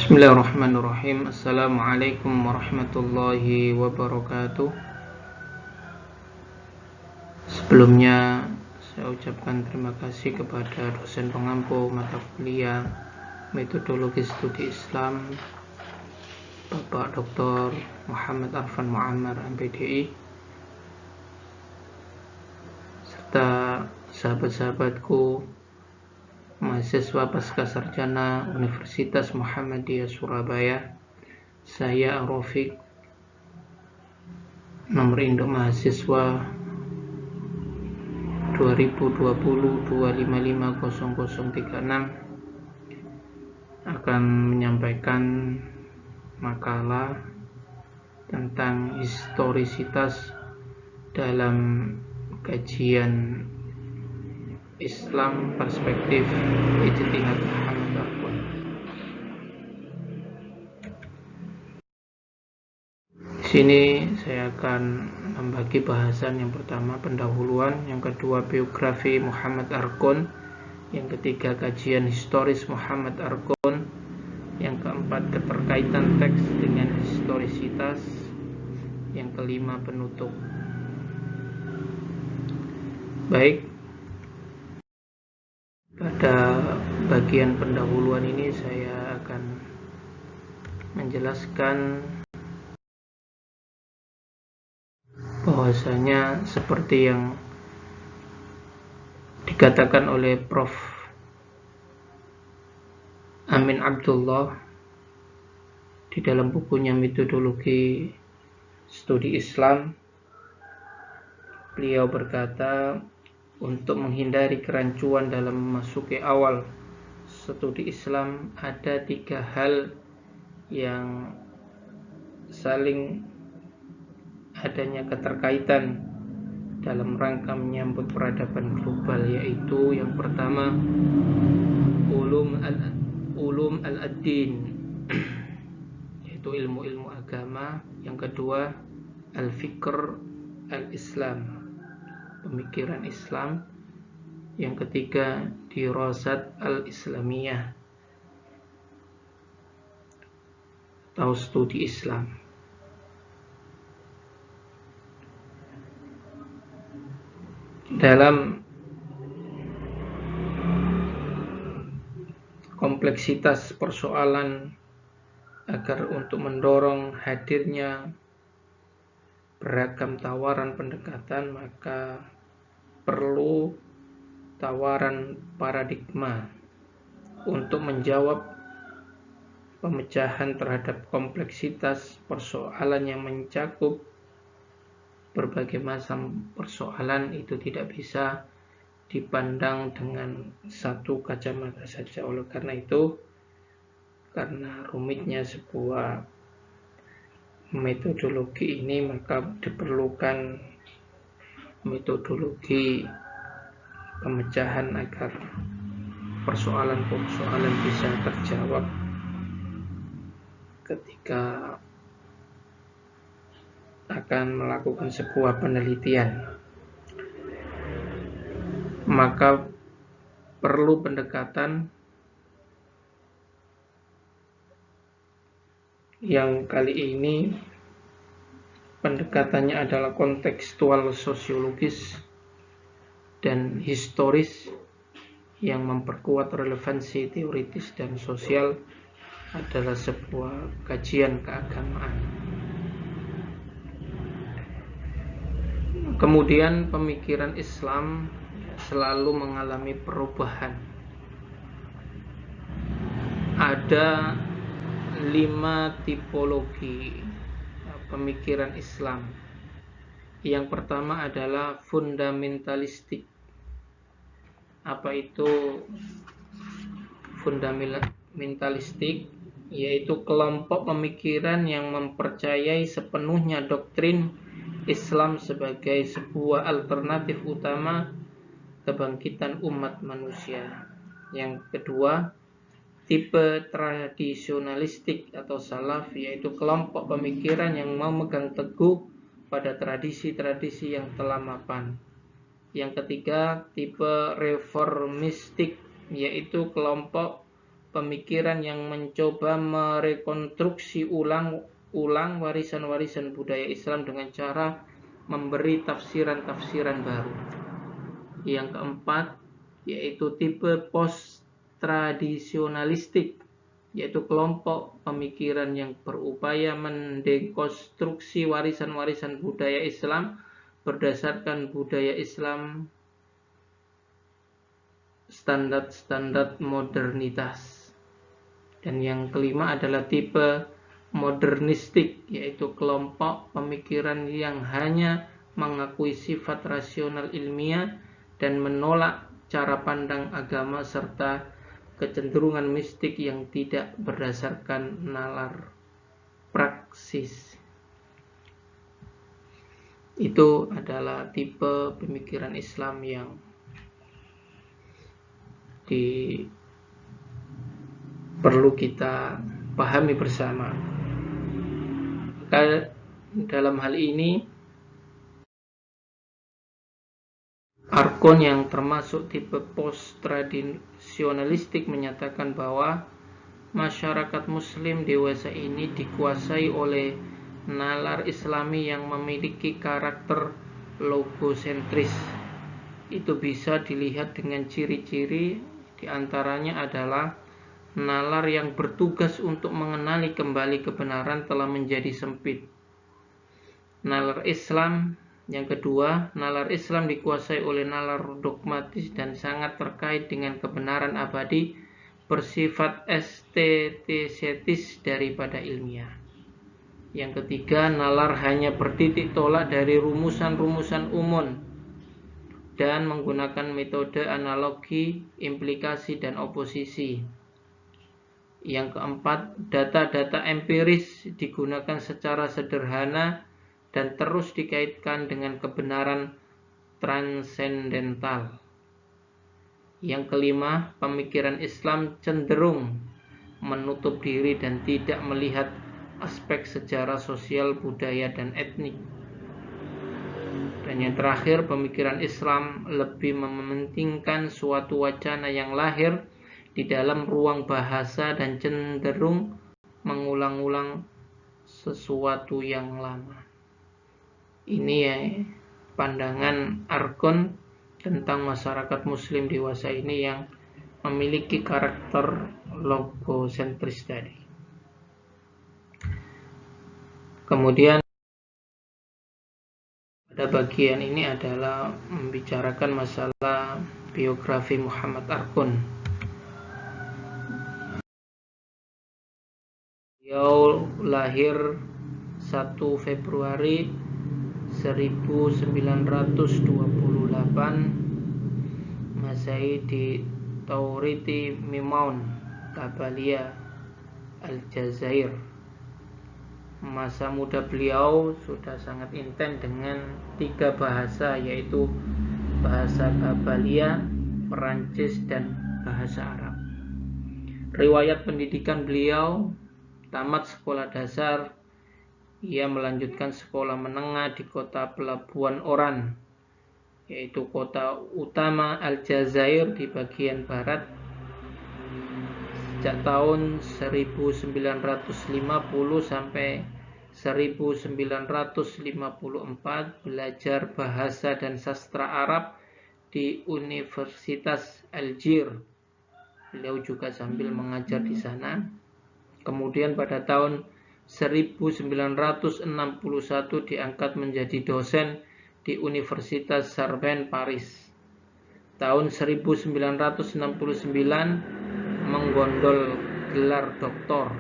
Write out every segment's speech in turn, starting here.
Bismillahirrahmanirrahim. Assalamualaikum warahmatullahi wabarakatuh. Sebelumnya saya ucapkan terima kasih kepada dosen pengampu mata kuliah Metodologi Studi Islam Bapak Dr. Muhammad Arfan Muammar MPDI, serta sahabat-sahabatku mahasiswa pasca sarjana Universitas Muhammadiyah Surabaya. Saya Rafiq, nomor induk mahasiswa 2020-255-0036, akan menyampaikan makalah tentang historisitas dalam kajian Islam perspektif ijtihad Muhammad Arfan. Di sini saya akan membagi bahasan. Yang pertama pendahuluan, yang kedua biografi Muhammad Arfan, yang ketiga kajian historis Muhammad Arfan, yang keempat keterkaitan teks dengan historisitas, yang kelima penutup. Baik, pada bagian pendahuluan ini saya akan menjelaskan bahwasanya seperti yang dikatakan oleh Prof. Amin Abdullah di dalam bukunya Metodologi Studi Islam. Beliau berkata, untuk menghindari kerancuan dalam memasuki awal studi Islam, ada 3 hal yang saling adanya keterkaitan dalam rangka menyambut peradaban global, yaitu yang pertama ulum al-ad-din, yaitu ilmu-ilmu agama. Yang kedua al-fikr al-islam, pemikiran Islam. Yang ketiga dirasat al-islamiyah atau studi Islam. Dalam kompleksitas persoalan, agar untuk mendorong hadirnya beragam tawaran pendekatan, maka perlu tawaran paradigma untuk menjawab pemecahan terhadap kompleksitas persoalan yang mencakup berbagai macam persoalan. Itu tidak bisa dipandang dengan satu kacamata saja. Oleh karena itu, karena rumitnya sebuah metodologi ini, maka diperlukan metodologi pemecahan agar persoalan-persoalan bisa terjawab ketika akan melakukan sebuah penelitian. Maka perlu pendekatan yang kali ini pendekatannya adalah kontekstual sosiologis dan historis yang memperkuat relevansi teoritis dan sosial adalah sebuah kajian keagamaan. Kemudian pemikiran Islam selalu mengalami perubahan. Ada 5 tipologi pemikiran Islam. Yang pertama adalah fundamentalistik. Apa itu fundamentalistik? Yaitu kelompok pemikiran yang mempercayai sepenuhnya doktrin Islam sebagai sebuah alternatif utama kebangkitan umat manusia. Yang kedua, tipe tradisionalistik atau salaf, yaitu kelompok pemikiran yang memegang teguh pada tradisi-tradisi yang telah mapan. Yang ketiga, tipe reformistik, yaitu kelompok pemikiran yang mencoba merekonstruksi ulang warisan-warisan budaya Islam dengan cara memberi tafsiran-tafsiran baru. Yang keempat, yaitu tipe post-tradisionalistik, yaitu kelompok pemikiran yang berupaya mendekonstruksi warisan-warisan budaya Islam berdasarkan budaya Islam standar-standar modernitas. Dan yang kelima adalah tipe modernistik, yaitu kelompok pemikiran yang hanya mengakui sifat rasional ilmiah dan menolak cara pandang agama serta kecenderungan mistik yang tidak berdasarkan nalar praksis. Itu adalah tipe pemikiran Islam yang perlu kita pahami bersama. Dalam hal ini, Arkon yang termasuk tipe post-tradisionalistik menyatakan bahwa masyarakat muslim dewasa ini dikuasai oleh nalar Islami yang memiliki karakter logosentris. Itu bisa dilihat dengan ciri-ciri, diantaranya adalah nalar yang bertugas untuk mengenali kembali kebenaran telah menjadi sempit. Nalar Islam yang kedua, nalar Islam dikuasai oleh nalar dogmatis dan sangat terkait dengan kebenaran abadi, bersifat estetistis daripada ilmiah. Yang ketiga, nalar hanya bertitik tolak dari rumusan-rumusan umum dan menggunakan metode analogi, implikasi, dan oposisi. Yang keempat, data-data empiris digunakan secara sederhana dan terus dikaitkan dengan kebenaran transendental. Yang kelima, pemikiran Islam cenderung menutup diri dan tidak melihat aspek sejarah sosial, budaya, dan etnik. Dan yang terakhir, pemikiran Islam lebih mementingkan suatu wacana yang lahir di dalam ruang bahasa dan cenderung mengulang-ulang sesuatu yang lama. Ini ya pandangan Arkon tentang masyarakat muslim dewasa ini yang memiliki karakter logosentris tadi. Kemudian pada bagian ini adalah membicarakan masalah biografi Muhammad Arkon. Beliau lahir 1 Februari 1928 Masehi di Tauriti Mimaun, Kabalia, Aljazair. Masa muda beliau sudah sangat intens dengan 3 bahasa, yaitu bahasa Kabalia, Perancis, dan bahasa Arab. Riwayat pendidikan beliau: tamat sekolah dasar, ia melanjutkan sekolah menengah di kota pelabuhan Oran, yaitu kota utama Aljazair di bagian barat. Sejak tahun 1950 sampai 1954 belajar bahasa dan sastra Arab di Universitas Algiers. Beliau juga sambil mengajar di sana. Kemudian pada tahun 1961 diangkat menjadi dosen di Universitas Sorbonne, Paris. Tahun 1969 menggondol gelar doktor.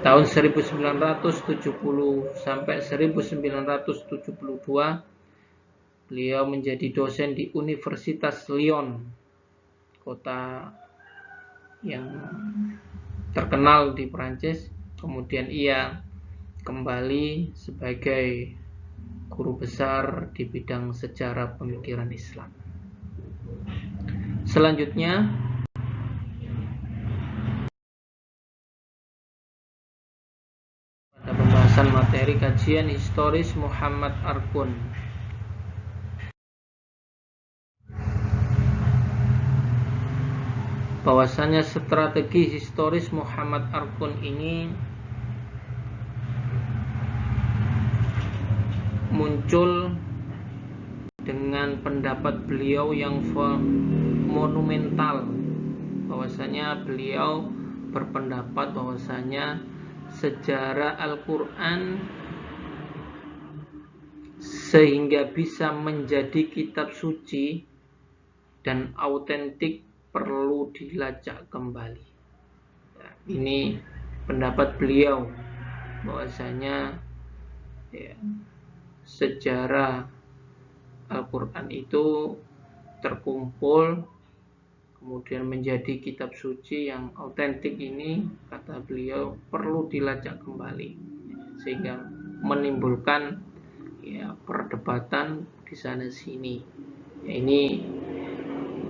Tahun 1970 sampai 1972 beliau menjadi dosen di Universitas Lyon, kota yang terkenal di Prancis. Kemudian ia kembali sebagai guru besar di bidang sejarah pemikiran Islam. Selanjutnya, pada pembahasan materi kajian historis Muhammad Arkon. bahwasanya strategi historis Muhammad Arkun ini muncul dengan pendapat beliau yang monumental, bahwasanya beliau berpendapat bahwasanya sejarah Al-Quran sehingga bisa menjadi kitab suci dan autentik perlu dilacak kembali. Ini pendapat beliau bahwasanya sejarah Al-Quran itu terkumpul kemudian menjadi kitab suci yang autentik. Ini kata beliau perlu dilacak kembali, sehingga menimbulkan perdebatan di sana sini. Ini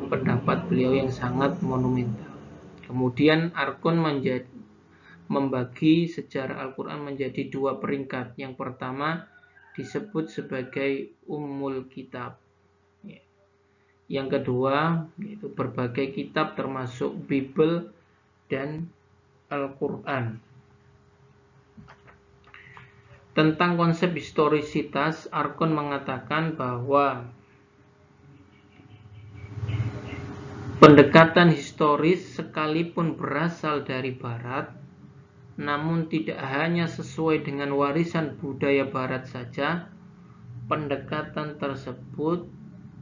pendapat beliau yang sangat monumental. Kemudian Arkun membagi sejarah Al-Quran menjadi dua peringkat. Yang pertama disebut sebagai Ummul Kitab. Yang kedua yaitu berbagai kitab termasuk Bible dan Al-Quran. Tentang konsep historisitas, Arkun mengatakan bahwa pendekatan historis sekalipun berasal dari Barat, namun tidak hanya sesuai dengan warisan budaya Barat saja, pendekatan tersebut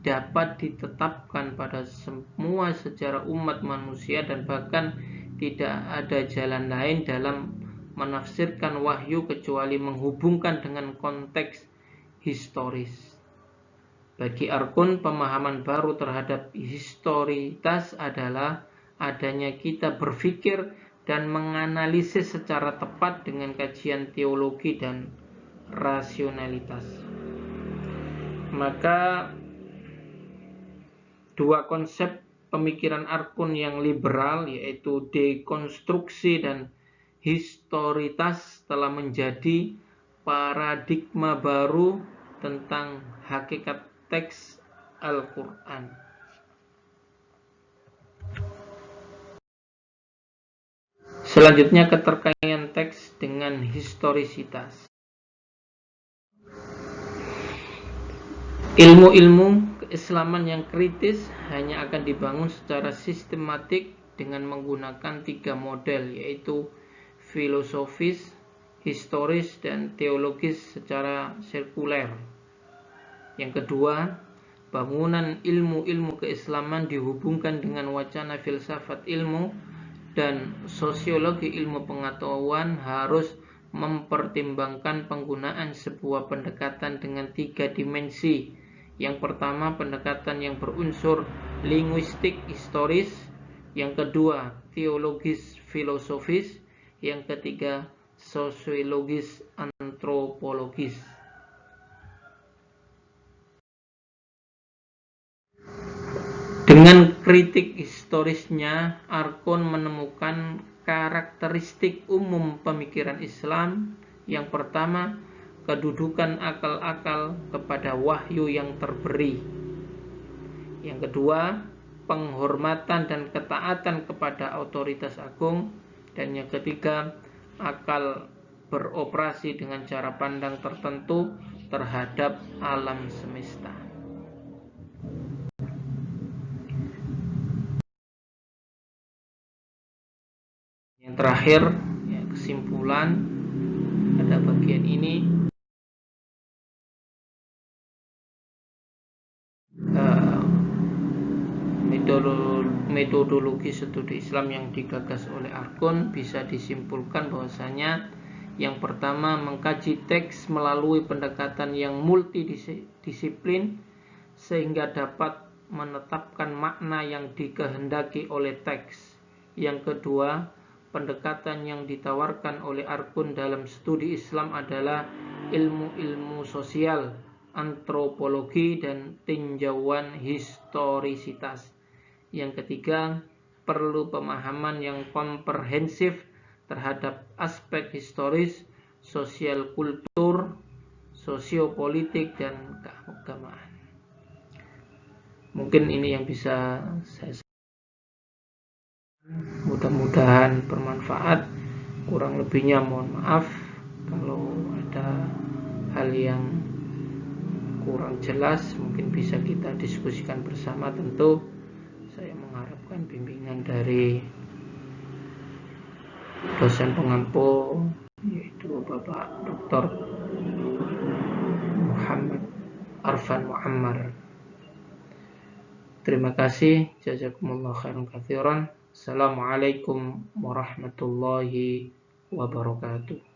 dapat ditetapkan pada semua sejarah umat manusia dan bahkan tidak ada jalan lain dalam menafsirkan wahyu kecuali menghubungkan dengan konteks historis. Bagi Arkun, pemahaman baru terhadap historitas adalah adanya kita berpikir dan menganalisis secara tepat dengan kajian teologi dan rasionalitas. Maka dua konsep pemikiran Arkun yang liberal, yaitu dekonstruksi dan historitas, telah menjadi paradigma baru tentang hakikat teks Al-Quran. Selanjutnya, keterkaitan teks dengan historisitas. Ilmu-ilmu keislaman yang kritis hanya akan dibangun secara sistematik dengan menggunakan tiga model, yaitu filosofis, historis, dan teologis secara sirkuler. Yang kedua, bangunan ilmu-ilmu keislaman dihubungkan dengan wacana filsafat ilmu dan sosiologi ilmu pengetahuan harus mempertimbangkan penggunaan sebuah pendekatan dengan tiga dimensi. Yang pertama, pendekatan yang berunsur linguistik historis. Yang kedua, teologis filosofis. Yang ketiga, sosiologis antropologis. Dengan kritik historisnya, Arkun menemukan karakteristik umum pemikiran Islam. Yang pertama, kedudukan akal-akal kepada wahyu yang terberi. Yang kedua, penghormatan dan ketaatan kepada otoritas agung. Dan yang ketiga, akal beroperasi dengan cara pandang tertentu terhadap alam semesta. Yang terakhir, kesimpulan pada bagian ini, metodologi studi Islam yang digagas oleh Arkun bisa disimpulkan bahwasanya yang pertama, mengkaji teks melalui pendekatan yang multidisiplin sehingga dapat menetapkan makna yang dikehendaki oleh teks. Yang kedua, pendekatan yang ditawarkan oleh Arkun dalam studi Islam adalah ilmu-ilmu sosial, antropologi, dan tinjauan historisitas. Yang ketiga, perlu pemahaman yang komprehensif terhadap aspek historis, sosial kultur, sosiopolitik, dan keagamaan. Mungkin ini yang bisa saya Mudah-mudahan bermanfaat. Kurang lebihnya mohon maaf kalau ada hal yang kurang jelas, mungkin bisa kita diskusikan bersama. Tentu saya mengharapkan bimbingan dari dosen pengampu, yaitu Bapak Dr. Muhammad Arfan Muammar. Terima kasih. Jazakumullah khairan katsiran. Assalamualaikum warahmatullahi wabarakatuh.